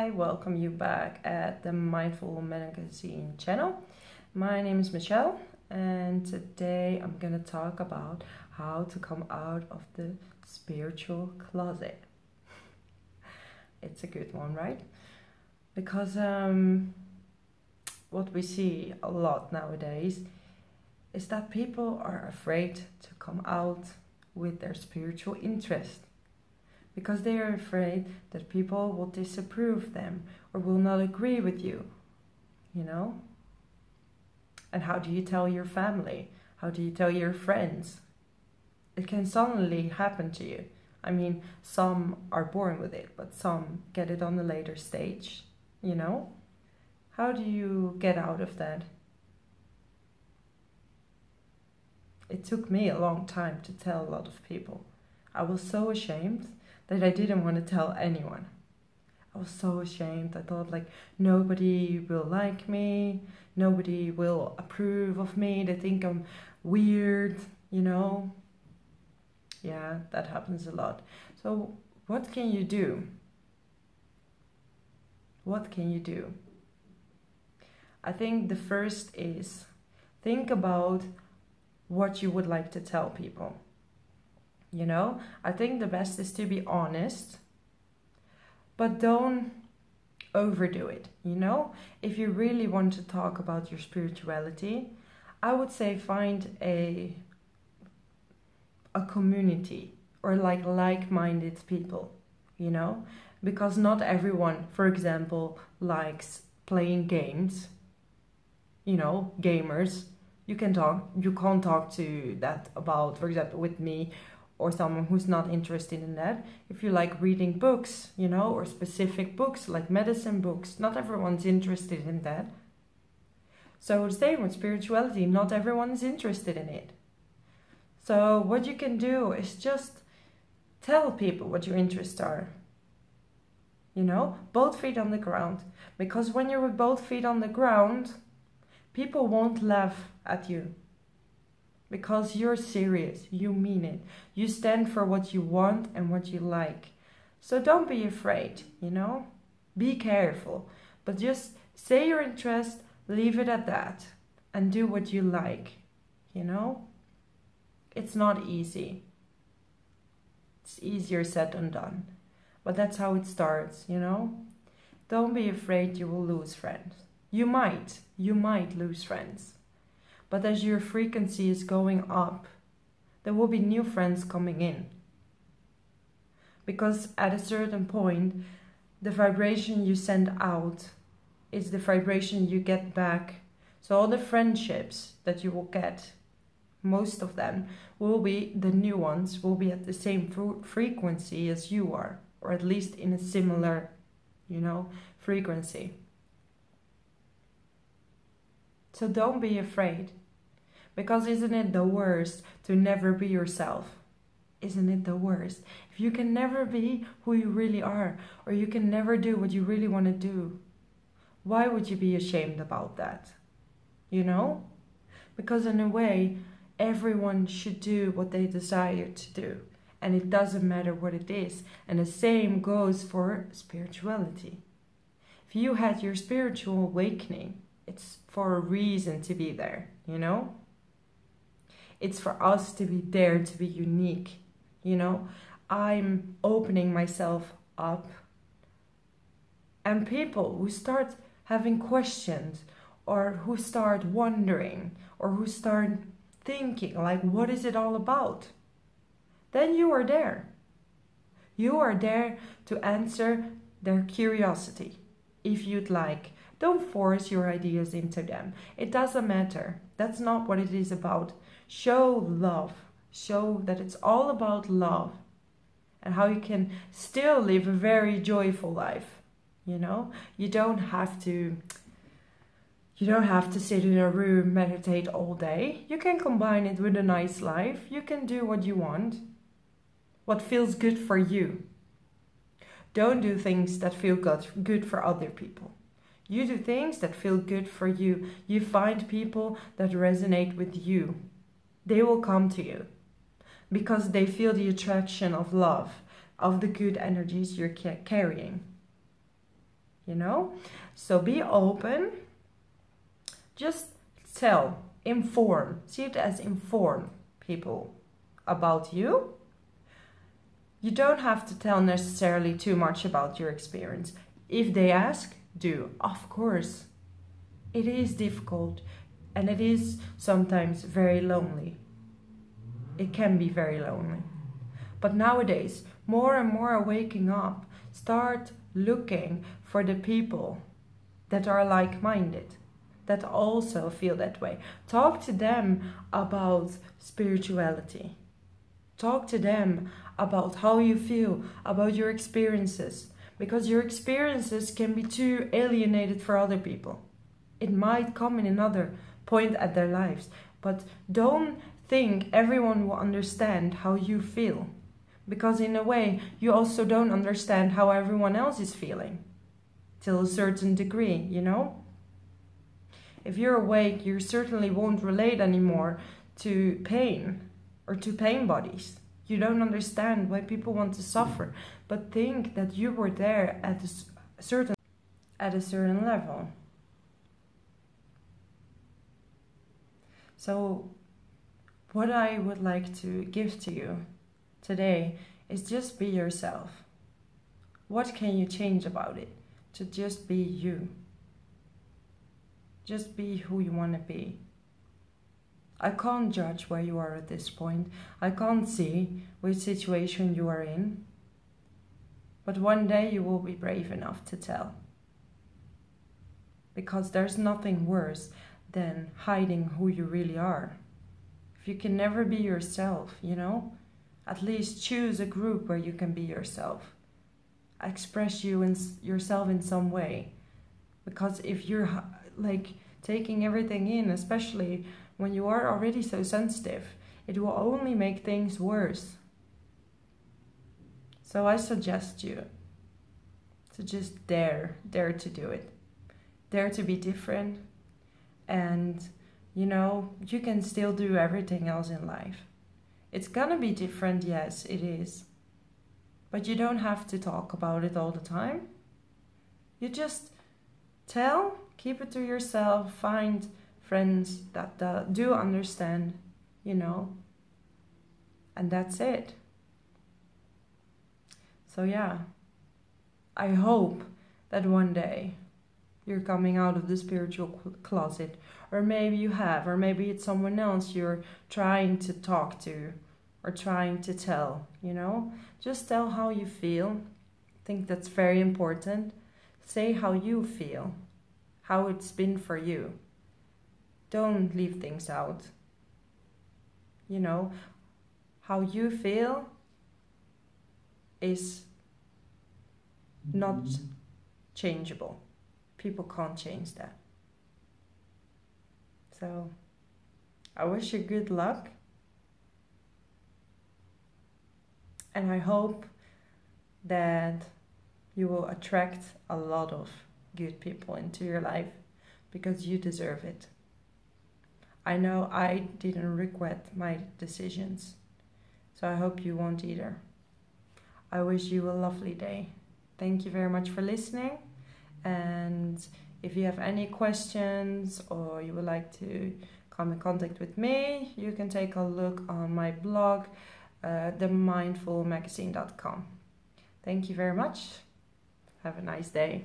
I welcome you back at the Mindful Magazine channel. My name is Michelle, and today I'm gonna talk about how to come out of the spiritual closet. It's a good one, right? Because what we see a lot nowadays is that people are afraid to come out with their spiritual interest, because they are afraid that people will disapprove them or will not agree with you, you know? And how do you tell your family? How do you tell your friends? It can suddenly happen to you. I mean, some are born with it, but some get it on a later stage, you know? How do you get out of that? It took me a long time to tell a lot of people. I was so ashamed that I didn't want to tell anyone. I was so ashamed. I thought, like, nobody will like me, nobody will approve of me, they think I'm weird, you know? Yeah, that happens a lot. So what can you do? What can you do? I think the first is think about what you would like to tell people. You know, I think the best is to be honest, but don't overdo it, you know? If you really want to talk about your spirituality, I would say find a community or like-minded people, you know? Because not everyone, for example, likes playing games, you know, gamers. You can't talk to that about, for example, with me, or someone who's not interested in that. If you like reading books, you know, or specific books like medicine books, not everyone's interested in that. So the same with spirituality, not everyone is interested in it. So what you can do is just tell people what your interests are. You know, both feet on the ground. Because when you're with both feet on the ground, people won't laugh at you. Because you're serious, you mean it. You stand for what you want and what you like. So don't be afraid, you know? Be careful. But just say your interest, leave it at that. And do what you like, you know? It's not easy. It's easier said than done. But that's how it starts, you know? Don't be afraid you will lose friends. You might lose friends. But as your frequency is going up, there will be new friends coming in. Because at a certain point, the vibration you send out is the vibration you get back. So all the friendships that you will get, most of them will be, the new ones will be at the same frequency as you are. Or at least in a similar, you know, frequency. So don't be afraid. Because isn't it the worst to never be yourself? Isn't it the worst? If you can never be who you really are, or you can never do what you really want to do, why would you be ashamed about that? You know? Because in a way, everyone should do what they desire to do. And it doesn't matter what it is. And the same goes for spirituality. If you had your spiritual awakening, it's for a reason to be there, you know? It's for us to be there, to be unique, you know? I'm opening myself up. And people who start having questions, or who start wondering, or who start thinking, like, what is it all about? Then you are there. You are there to answer their curiosity, if you'd like. Don't force your ideas into them. It doesn't matter. That's not what it is about. Show love. Show that it's all about love. And how you can still live a very joyful life. You know? You don't have to sit in a room, meditate all day. You can combine it with a nice life. You can do what you want. What feels good for you. Don't do things that feel good for other people. You do things that feel good for you. You find people that resonate with you. They will come to you because they feel the attraction of love, of the good energies you're carrying. you know? So be open, just tell, inform, see it as inform people about you. You don't have to tell necessarily too much about your experience. If they ask, do, of course. It is difficult and it is sometimes very lonely. It can be very lonely. But nowadays, more and more are waking up. Start looking for the people that are like-minded, that also feel that way. Talk to them about spirituality. Talk to them about how you feel, about your experiences. Because your experiences can be too alienated for other people. It might come in another point at their lives. But don't think everyone will understand how you feel. Because in a way, you also don't understand how everyone else is feeling. Till a certain degree, you know? If you're awake, you certainly won't relate anymore to pain or to pain bodies. You don't understand why people want to suffer, but think that you were there at a certain level. So what I would like to give to you today is just be yourself. What can you change about it? To just be you. Just be who you want to be. I can't judge where you are at this point. I can't see which situation you are in. But one day you will be brave enough to tell. Because there's nothing worse than hiding who you really are. If you can never be yourself, you know, at least choose a group where you can be yourself. Express yourself in some way. Because if you're like taking everything in, especially when you are already so sensitive, it will only make things worse. So I suggest you to just dare to do it. Dare to be different. And, you know, you can still do everything else in life. It's gonna be different, yes, it is. But you don't have to talk about it all the time. You just tell, keep it to yourself, find friends that do understand, you know, and that's it. So yeah, I hope that one day you're coming out of the spiritual closet, or maybe you have, or maybe it's someone else you're trying to talk to or trying to tell, you know. Just tell how you feel. I think that's very important. Say how you feel, how it's been for you. Don't leave things out. You know, how you feel is not changeable. People can't change that. So, I wish you good luck. And I hope that you will attract a lot of good people into your life because you deserve it. I know I didn't regret my decisions, so I hope you won't either. I wish you a lovely day. Thank you very much for listening. And if you have any questions or you would like to come in contact with me, you can take a look on my blog, themindfulmagazine.com. Thank you very much. Have a nice day.